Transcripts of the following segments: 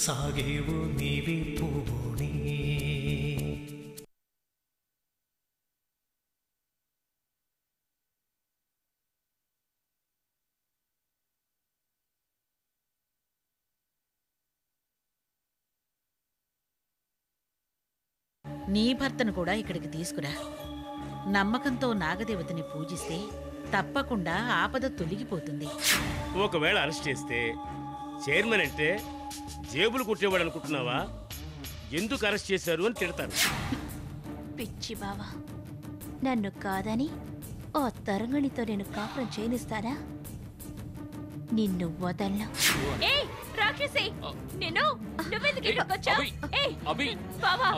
సాగేవు నీవే పోనీ. నీ భర్తను కూడా ఇక్కడికి తీసుకురా. నమ్మకంతో నాగదేవతని పూజిస్తే తప్పకుండా ఆపద తొలగిపోతుంది. ఒకవేళ అరెస్ట్ చేస్తే చైర్మన్ అంటే జేబులు కుట్టేవాడు అనుకుంటున్నావా? ఎందుకు అరెస్ట్ చేశారు అని తిడతారు. పిచ్చి బావా, నన్ను కాదని ఓ తరంగణితో నేను కాపురం చేయనిస్తానా? నిన్ను వదలను. రాక్షసి, నేను నువ్వెందుకు ఇక్కడికి వచ్చావు? బావా,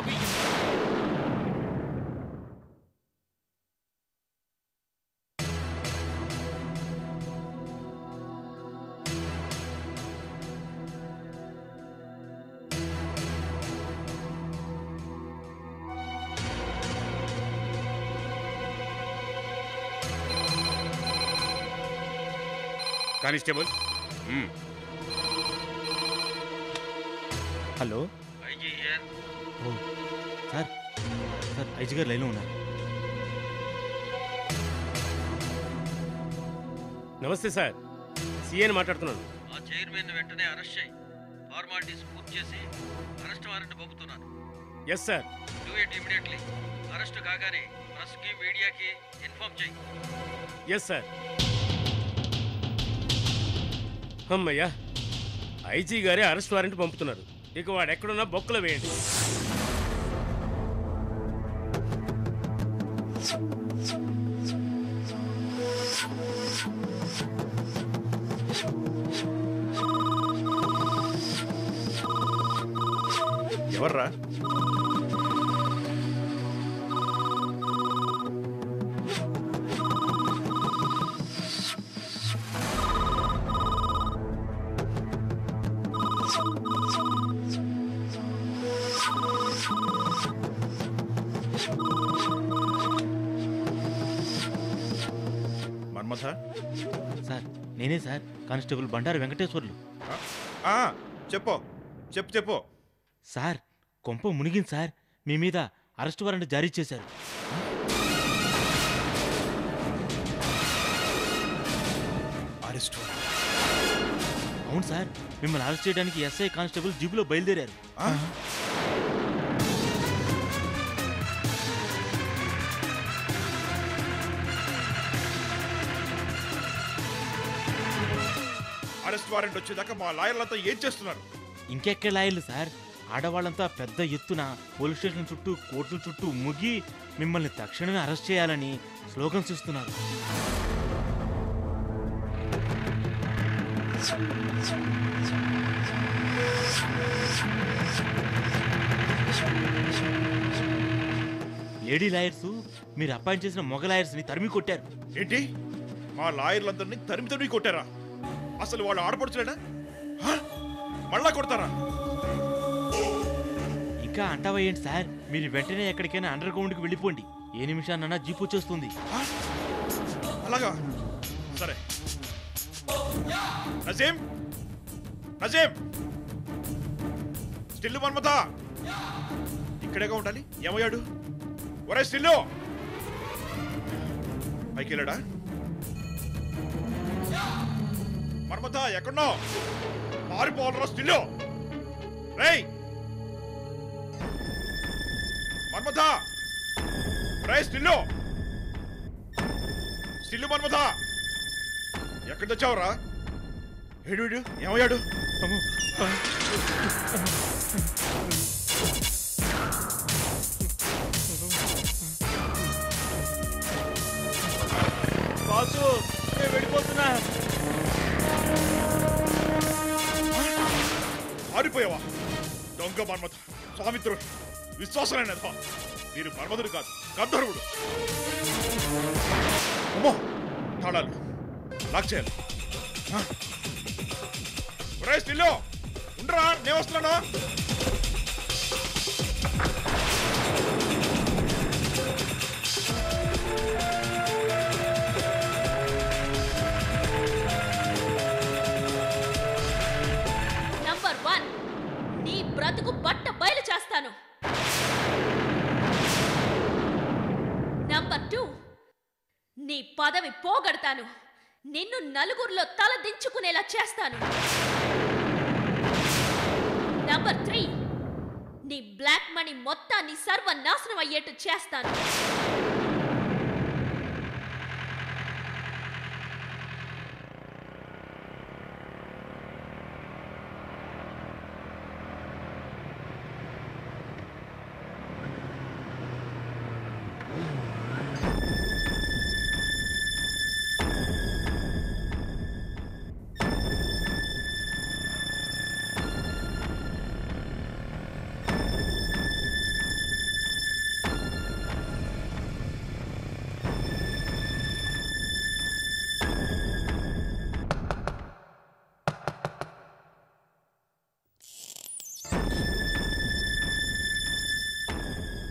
కానిస్టేబుల్. హలో ఓ సార్, సార్ ఐజీ గారు లైన్లో ఉన్నారు. నమస్తే సార్, సీఏని మాట్లాడుతున్నాను. ఆ చైర్మన్ వెంటనే అరెస్ట్ చేయి. ఫార్మాలిటీస్ పూర్తి చేసి అరెస్ట్ వారెంట్ పంపుతున్నాను. Yes sir. Do it immediately. Arrest కాగానే ప్రెస్కి మీడియాకి ఇన్ఫార్మ్ చేయి. Yes sir. అమ్మయ్యా, ఐజీ గారే అరెస్ట్ వారెంట్ పంపుతున్నారు. ఇక వాడు ఎక్కడున్నా బొక్కలో వేయండి. ఎవర్రా? మన్మథ? సార్ నేనే సార్, కానిస్టేబుల్ బండారు వెంకటేశ్వర్లు. చెప్పు చెప్పు చెప్పు. సార్ కొంప మునిగింది సార్, మీ మీద అరెస్ట్ వారెంట్ జారీ చేశారు. అరెస్ట్? అవును సార్, మిమ్మల్ని అరెస్ట్ చేయడానికి ఎస్ఐ కానిస్టేబుల్ జీబులో బయలుదేరారు. అరెస్ట్ వారెంట్ వచ్చేదాకా మా లాయర్లంతా ఏం చేస్తున్నారు? ఇంకెక్కడ లాయర్లు సార్, ఆడవాళ్ళంతా పెద్ద ఎత్తున పోలీస్ స్టేషన్ చుట్టూ కోర్టుల చుట్టూ ముగి మిమ్మల్ని తక్షణమే అరెస్ట్ చేయాలని స్లోగన్స్ ఇస్తున్నారు. లేడీ లాయర్స్ మీరు అపాయింట్ చేసిన మొగ లాయర్స్ ని తరిమి కొట్టారు. ఏంటి? మా లాయర్లందరినీ తరిమి తరిమి కొట్టారా? అసలు వాళ్ళు ఆడపడుచులేనా? మళ్ళా కొడతారా? ఇంకా అంటావేంటి సార్, మీరు వెంటనే ఎక్కడికైనా అండర్ గ్రౌండ్కి వెళ్ళిపోండి. ఏ నిమిషాన్నైనా జీప్ వచ్చేస్తుంది. అలాగా? సరే. నజీం, నజీం, స్టిల్లు మన్మథ ఇక్కడేగా ఉండాలి. ఏమయ్యాడు? ఒరే స్టిల్లు, పైకి వెళ్ళాడా? మన్మథ ఎక్కడున్నావు? మారిపోవాలరా స్టిల్లు. రేయ్ మన్మథ, రే స్టిల్లు, స్టిల్లు మన్మథ, ఎక్కడ తెచ్చావురా? ఏడు ఏమయ్యాడు? బాసు నేను వెళ్ళిపోతున్నా. మారిపోయావా? దొంగ మన్మథ, స్వామిత్రుడు, విశ్వాసమైనది. మీరు మన్మధుడు కాదు, గంధర్వుడు. అమ్మో, తాళాలు లాక్ చేయాలి. స్టిల్లో ఉండరా, నేను వస్తున్నాను. నంబర్ 1 ముందుకు బట్ట బయలు చేస్తాను. నంబర్ 2, నీ పదవి పోగొడతాను. నిన్ను నలుగురిలో తల దించుకునేలా చేస్తాను. నంబర్ 3, నీ బ్లాక్ మనీ మొత్తాన్ని సర్వనాశనం అయ్యేట్టు చేస్తాను.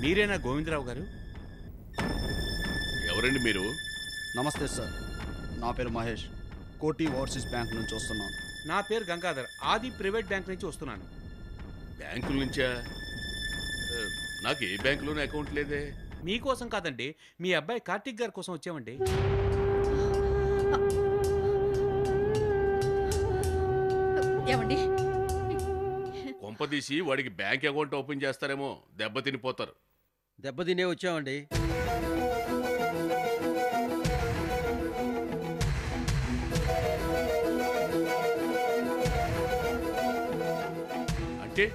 మీరేనా గోవిందరావు గారు? ఎవరండి మీరు? నమస్తే సార్, నా పేరు మహేష్, కోటి ఓవర్సీస్ బ్యాంక్ నుంచి వస్తున్నాను. నా పేరు గంగాధర్, ఆది ప్రైవేట్ బ్యాంక్ నుంచి వస్తున్నాను. బ్యాంకుల నుంచా? నాకు ఏ బ్యాంకులోనే అకౌంట్ లేదే. మీకోసం కాదండి, మీ అబ్బాయి కార్తీక్ గారి కోసం వచ్చామండి. ఏమండి, కొంపదీసి వాడికి బ్యాంక్ అకౌంట్ ఓపెన్ చేస్తారేమో, దెబ్బతినిపోతారు. దెబ్బతినే వచ్చామండి. అంటే?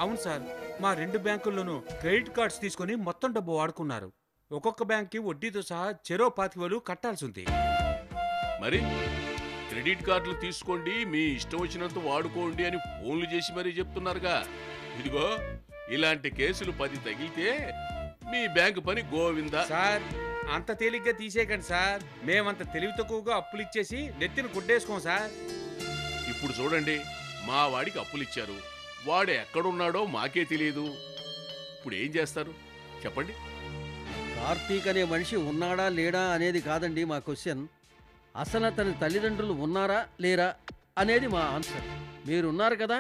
అవును సార్, మా 2 బ్యాంకుల్లోనూ క్రెడిట్ కార్డ్స్ తీసుకుని మొత్తం డబ్బు వాడుకున్నారు. ఒక్కొక్క బ్యాంక్కి వడ్డీతో సహా చెరో 25,000 కట్టాల్సి ఉంది. మరి క్రెడిట్ కార్డులు తీసుకోండి, మీ ఇష్టం వచ్చినంత వాడుకోండి అని ఫోన్లు చేసి మరీ చెప్తున్నారుగా. ఇదిగో ఇలాంటి కేసులు 10 తగిలితే మీ బ్యాంకు పని గోవిందా. సార్, అంత తేలిగ్గా తీసేయకండి సార్. మేమంత తెలివి తక్కువగా అప్పులు ఇచ్చేసి నెత్తిన గుడ్డేసుకోం సార్. ఇప్పుడు చూడండి, మా వాడికి అప్పులు ఇచ్చారు, వాడు ఎక్కడున్నాడో మాకే తెలియదు. ఇప్పుడు ఏం చేస్తారు చెప్పండి? కార్తీక్ అనే మనిషి ఉన్నాడా లేడా అనేది కాదండి మా క్వశ్చన్. అసలు అతని తల్లిదండ్రులు ఉన్నారా లేరా అనేది మా ఆన్సర్. మీరున్నారు కదా,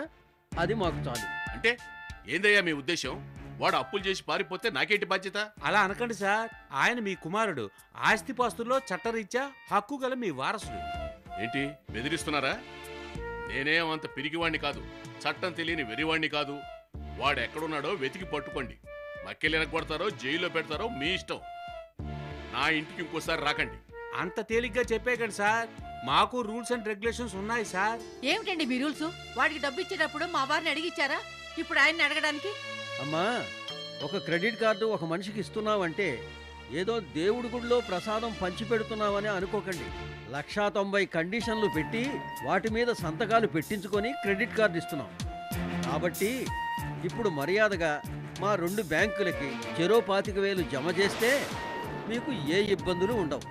అది మాకు చాలు. అంటే ఏందయ్యా మీ ఉద్దేశం? వాడు అప్పులు చేసి పారిపోతే నాకేంటి బాధ్యత? అలా అనకండి సార్, ఆయన మీ కుమారుడు, ఆస్తిపాస్తుల్లో చట్టరీత్యా హక్కు గల మీ వారసుడు. ఏంటి బెదిరిస్తున్నారా? నేనేం అంత పిరికివాణ్ణి కాదు, చట్టం తెలియని వెరివాణ్ణి కాదు. వాడు ఎక్కడున్నాడో వెతికి పట్టుకోండి. మక్కెలెనకొడతారో జైల్లో పెడతారో మీ ఇష్టం. నా ఇంటికి ఇంకోసారి రాకండి. అంత తేలిగ్గా చెప్పేకండి సార్, మాకు రూల్స్ అండ్ రెగ్యులేషన్స్ ఉన్నాయి సార్. ఏమిటండి మీ రూల్స్? వాడికి డబ్బు ఇచ్చేటప్పుడు మా వారిని అడిగిచ్చారా? ఇప్పుడు ఆయన్ని అడగడానికి? అమ్మా, ఒక క్రెడిట్ కార్డు ఒక మనిషికి ఇస్తున్నావంటే ఏదో దేవుడి గుడిలో ప్రసాదం పంచిపెడుతున్నావని అనుకోకండి. 190 కండిషన్లు పెట్టి వాటి మీద సంతకాలు పెట్టించుకొని క్రెడిట్ కార్డు ఇస్తున్నాం. కాబట్టి ఇప్పుడు మర్యాదగా మా 2 బ్యాంకులకి చెరో 25,000 జమ చేస్తే మీకు ఏ ఇబ్బందులు ఉండవు.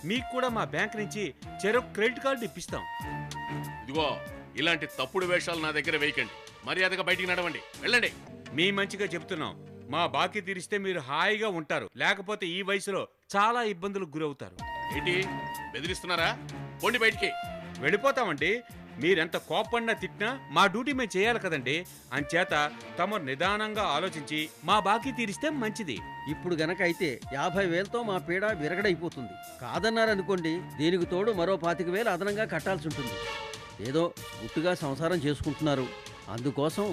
మీకు కూడా మా బ్యాంక్ నుంచి చెరొక క్రెడిట్ కార్డు ఇప్పిస్తాం. ఇదిగో ఇలాంటి తప్పుడు వేషాలు నా దగ్గర వేయకండి. మర్యాదగా బయటికి నడవండి, వెళ్ళండి. మీ మంచిగా చెప్తున్నాం. మా బాకీ తీరిస్తే మీరు హాయిగా ఉంటారు, లేకపోతే ఈ వయసులో చాలా ఇబ్బందులకు గురవుతారు. ఏంటి బెదిరిస్తున్నారా? పోండి బయటికి. వెళ్ళిపోతామండి. మీరెంత కోపడినా తిట్టినా మా డ్యూటీ మేము చేయాలి కదండి. అంచేత తమరు నిదానంగా ఆలోచించి మా బాకీ తీరిస్తే మంచిది. ఇప్పుడు గనక అయితే 50,000తో మా పీడ విరగడైపోతుంది. కాదన్నారనుకోండి, దీనికి తోడు మరో 25,000 అదనంగా కట్టాల్సి ఉంటుంది. ఏదో గుట్టుగా సంసారం చేసుకుంటున్నారు, అందుకోసం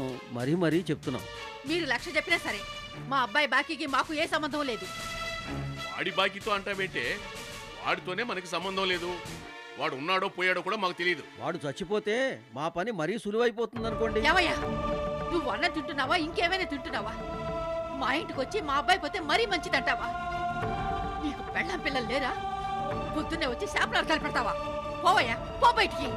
మరీ చెప్తున్నాం. మీరు 1,00,000 చెప్పినా సరే, మా అబ్బాయి బాకీకి మాకు ఏ సంబంధం లేదు. వాడి బాకీతో అంటావేంటే? వాడితోనే మనకి సంబంధం లేదు. వాడు ఉన్నాడో పోయాడో కూడా మాకు తెలియదు. వాడు చచ్చిపోతే మా పని మరీ సులువైపోతుంది అనుకోండి. ఏమయ్యా, నువ్వు అన్నం తింటున్నావా, ఇంకేమైనా తింటున్నావా? మా ఇంటికి వచ్చి మా అబ్బాయి పోతే మరీ మంచిదంటావా? నీకు పెళ్ళం పిల్లలు లేరా? పొద్దున్నే వచ్చి శాపలార్థాలు పెడతావా? పోవయ్యా, పో బయటికి.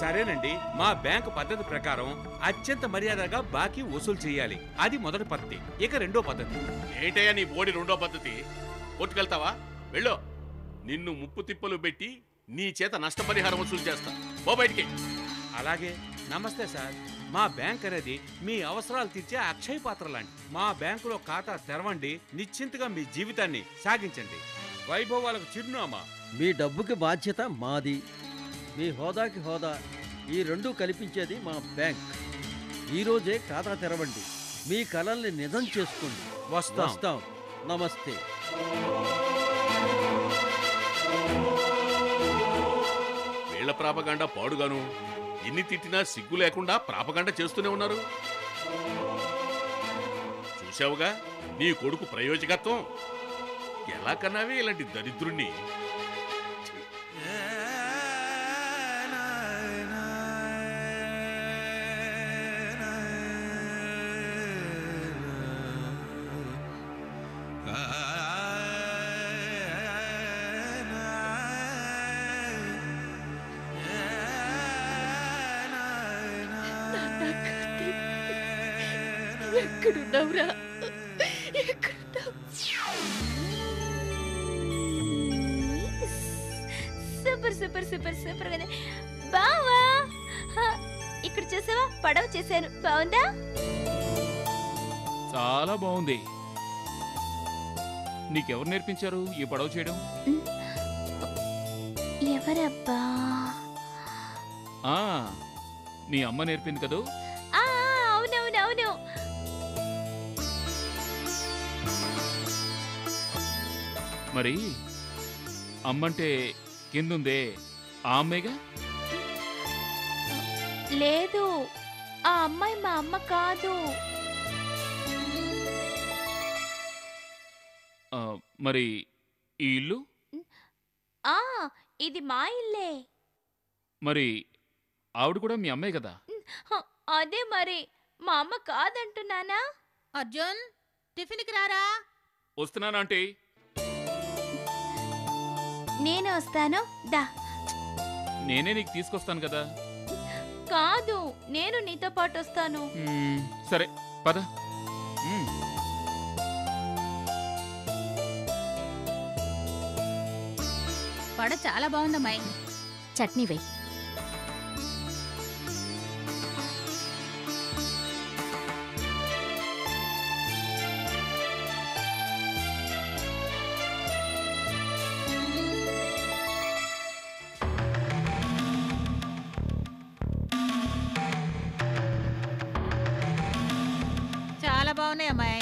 సరేనండి, మా బ్యాంకు పద్ధతి ప్రకారం అత్యంత మర్యాదగా బాకీ వసూలు చేయాలి. అది మొదటి పద్ధతి. ఇక రెండో పద్ధతి. ఏంటయ్యా నీ బోడి రెండో పద్ధతి? కోర్టుకెళ్తావా? వెళ్ళు. నిన్ను ముప్పు తిప్పలు పెట్టి నీ చేత నష్టపరిహారం వసూలు చేస్తా. పో బయటికి. అలాగే. నమస్తే సార్. మా బ్యాంక్ అనేది మీ అవసరాలు తీర్చే అక్షయ పాత్ర లాంటి. మా బ్యాంకులో ఖాతా తెరవండి, నిశ్చింతగా మీ జీవితాన్ని సాగించండి. వైభవాలకు చిరునామా. మీ డబ్బుకి బాధ్యత మాది, మీ హోదాకి హోదా. ఈ 2 కల్పించేది మా బ్యాంక్. ఈరోజే ఖాతా తెరవండి. మీ కలల్ని నిజం చేసుకోండి. వస్తాం. నమస్తే. వీళ్ళ ప్రాపగండ పాడుగాను. ఎన్ని తిట్టినా సిగ్గు లేకుండా ప్రాపగండ చేస్తూనే ఉన్నారు. చూశావుగా నీ కొడుకు ప్రయోజకత్వం. ఎలా కన్నావే ఇలాంటి దరిద్రుణ్ణి. ఎక్కడున్నావురా? ఎక్కడున్నావు? సూపర్ సూపర్ సూపర్ సూపర్ కదా బావా. ఇక్కడ చూసావా పడవ చేశాను, బాగుందా? చాలా బాగుంది. నీకెవరు నేర్పించారు ఈ పడవ చేయడం? ఎవరబ్బా? నీ అమ్మ నేర్పింది కదూ? అవునవునవును. మరి అమ్మంటే కిందుందే ఆ అమ్మాయిగా? లేదు, ఆ అమ్మాయి మా అమ్మ కాదు. మరి ఈ ఇల్లు? ఇది మా ఇల్లే. మరి ఆవిడ కూడా మీ అమ్మాయి కదా? అదే మరి మా అమ్మ కాదంటున్నానా? అర్జున్, టిఫిన్కి రారా. వస్తున్నానా ఆంటీ? నేనే వస్తాను, దా. నేనే నీకు తీసుకొస్తాను కదా. కాదు, నేను నీతో పాటు వస్తాను. సరే పద. పడ చాలా బాగుందమ్మాయి. చట్నీ వెయ్యి. చాలా బాగున్నాయి అమ్మాయి.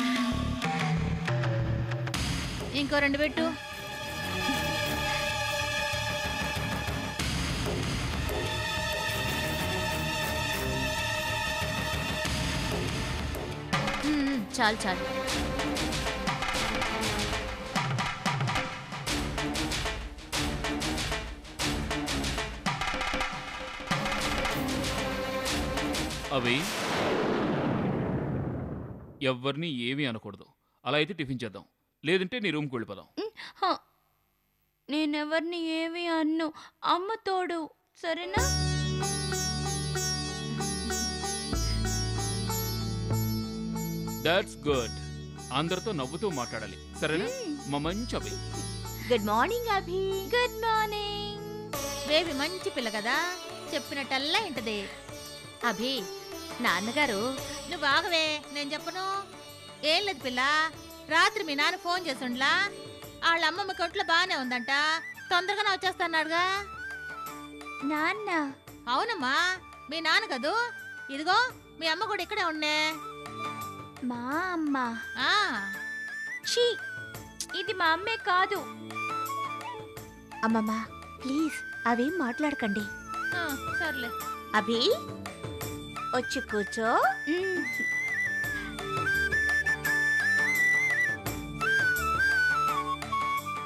ఇంకో 2 పెట్టు. చాలు చాలు. అవి ఎవరిని ఏమీ అనకూడదు. అలా అయితే టిఫిన్ చేద్దాం, లేదంటే నీ రూమ్కి వెళ్ళిపోదాం. నేనెవరిని ఏమీ అన్ను, అమ్మ తోడు, సరేనా? That's good. అందరితో నవ్వుతూ మాట్లాడాలి, సరేనా? మా మంచి Abhi. Good morning Abhi. Good morning. Baby మంచి పిల్ల కదా, చెప్పినట్టల్లా ఇంటది. అభి, నాన్నగారు నువ్వు ఆగవే, నేను చెప్పను. ఏం లేదు పిల్ల, రాత్రి మీ నాన్న ఫోన్ చేసిండ్లా. వాళ్ళ అమ్మమ్మ కొట్లో బాగానే ఉందంట, తొందరగానే వచ్చేస్తాన్నాడుగా. నాన్న? అవునమ్మా, మీ నాన్న కదూ. ఇదిగో మీ అమ్మ కూడా ఇక్కడే ఉండే. మా అమ్మ? ఛీ, ఇది మా అమ్మే కాదు. అమ్మమ్మ ప్లీజ్ అవేం మాట్లాడకండి. సర్లే. అభి వచ్చి కూర్చో.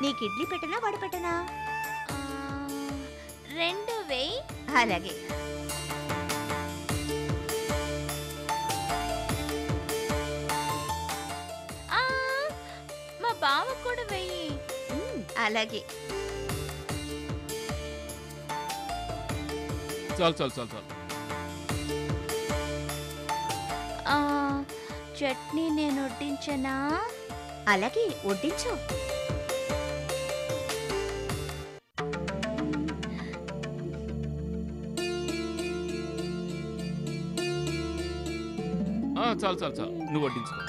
నీకు ఇడ్లీ పెట్టనా వడ పెట్టనా? 2 వేయి. అలాగే. మా బావ కూడా వెయ్యి. అలాగే. చాలు చాలు చాలు చాలు. చట్నీ నేను వడ్డించనా? అలాగే వడ్డించు. చాలు చాలు చాలు, నువ్వు వడ్డించుకో.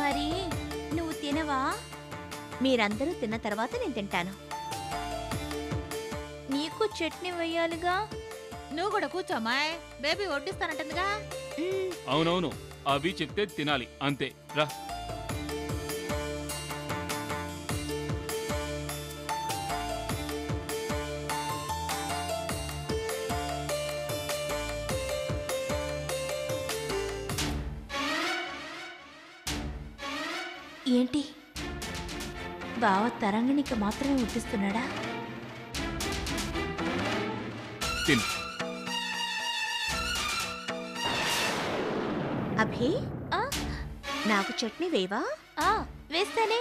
మరి నువ్వు తినవా? మీరందరూ తిన్న తర్వాత నేను తింటాను. నీ నీకు చట్నీ వేయాలిగా. నువ్వు కూడా కూర్చోమాయ్, బేబీ వడ్డిస్తానంటుందిగా. అవునవును, అవి చెప్తే తినాలి అంతే. రా. ఏంటి బావ తరంగిణికి మాత్రమే వడ్డిస్తున్నాడా? తిను. అభి, నాకు చట్నీ వేవా? వేస్తానే,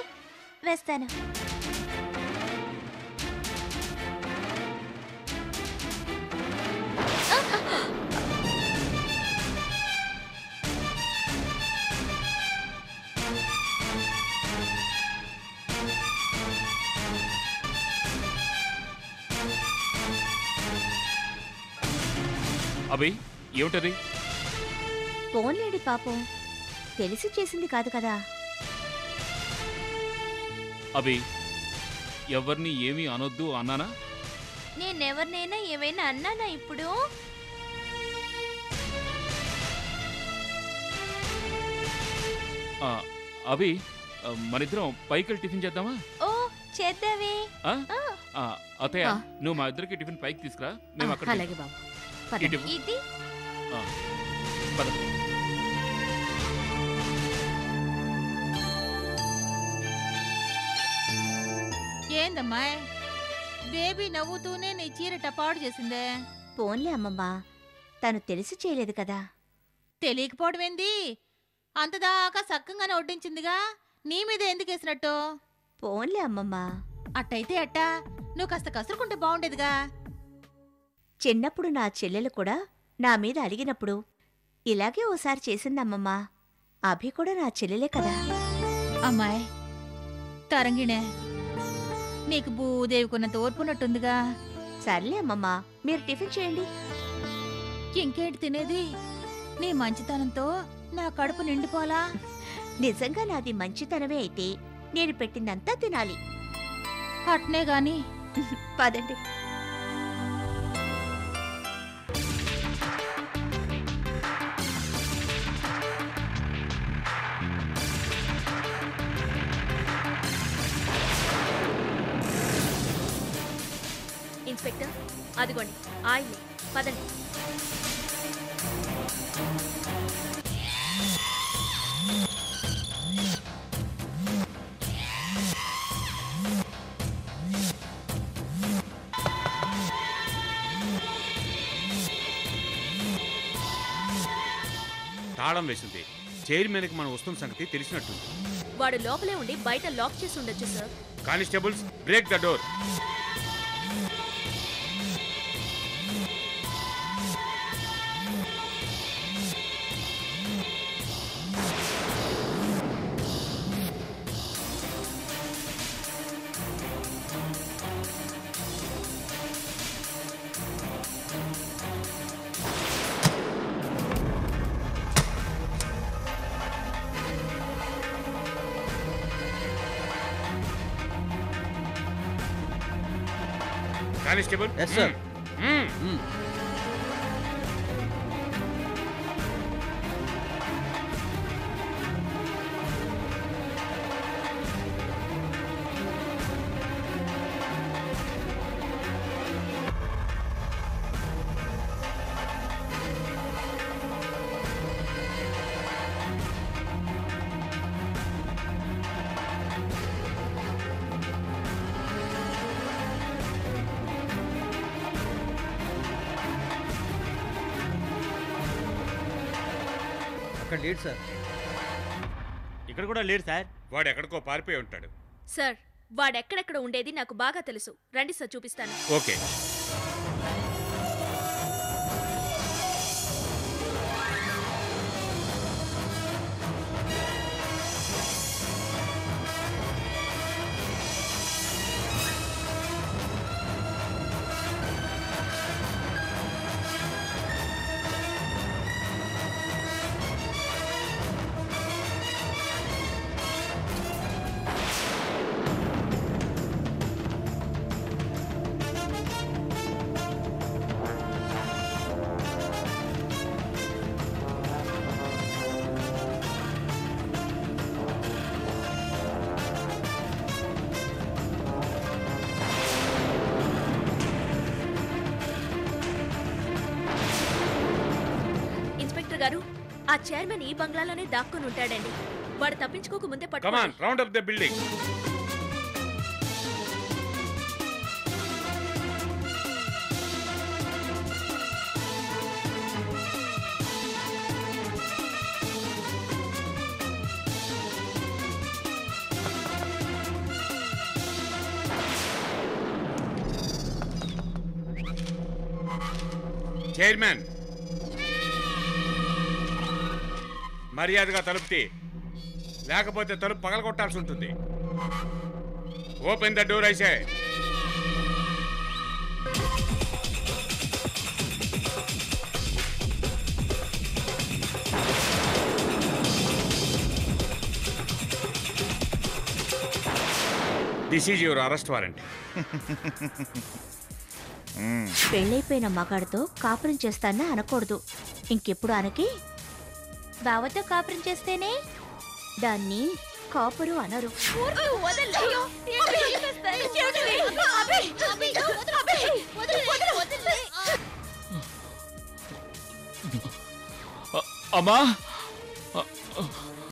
వేస్తాను. అభి, ఏమిటది? పోన్లేడి పాపం, తెలిసి చేసింది కాదు కదా. అభి, ఎవరిని ఏమీ అనొద్దు అన్నానా? నేనెవరినైనా ఏమైనా అన్నానా ఇప్పుడు? అభి, మనిద్దరం పైకి టిఫిన్ చేద్దామా? ఓ చేద్దామే. అత్తయ్య, నువ్వు మా ఇద్దరికి టిఫిన్ పైకి తీసుకురా, మేము అక్కడ. అలాగే బాబు. ఇది పద. ఏందమ్మాయ్, బేబీ నవ్వుతూనే నీ చీర టపాడు చేసిందే. పోన్లే అమ్మమ్మ, తను తెలిసి చేయలేదు కదా. తెలియకపోవడమేంది, అంతదాకా సక్కంగానే వడ్డించిందిగా, నీ మీద ఎందుకేసినట్టు? పోన్లే అమ్మమ్మ. అట్టయితే అట్టా, నువ్వు కాస్త కసురుకుంటే బాగుండేదిగా. చిన్నప్పుడు నా చెల్లెలు కూడా నా మీద అడిగినప్పుడు ఇలాగే ఓసారి చేసిందమ్మమ్మ. అభి కూడా నా చెల్లెలే కదా. అమ్మాయ్ తరంగిణే, నీకు భూదేవికున్నంత ఓర్పున్నట్టుందిగా. సర్లే అమ్మమ్మ, మీరు టిఫిన్ చేయండి. ఇంకేంటి తినేది? నీ మంచితనంతో నా కడుపు నిండిపోలా. నిజంగా నాది మంచితనమే అయితే నేను పెట్టిందంతా తినాలి. అట్నే గాని పదండి. ఇన్స్పెక్టర్, అదిగోండి ఆయిల్. పదండి. తాళం వేసింది. చైర్మన్కి మనం వస్తున్న సంగతి తెలిసినట్టుంది. వాడు లోపలే ఉండి బయట లాక్ చేసి ఉండొచ్చు sir. Constables, break the door. Constable. Yes sir. అక్కడ లేడు సార్. ఇక్కడ కూడా లేడు సార్. వాడు ఎక్కడికో పారిపోయి ఉంటాడు. సార్, వాడెక్కడెక్కడ ఉండేది నాకు బాగా తెలుసు. రండి సార్, చూపిస్తాను. ఓకే. ఆ చైర్మన్ ఈ బంగ్లాలోనే దాక్కుని ఉంటాడండి. వాడు తప్పించుకోక ముందే కమాన్ పట్టుకోవాలి. Round up the building. Chairman మర్యాదగా తలుపు తీ, లేకపోతే తలుపు పగలగొట్టాల్సి ఉంటుంది. Open the door I say. This is your arrest warrant. పెళ్ళైపోయిన మగాడితో కాపురం చేస్తానని అనకూడదు. ఇంకెప్పుడు అనకి బావతో కాపురం చేస్తేనే దాన్ని కాపురు అనరు. అమ్మా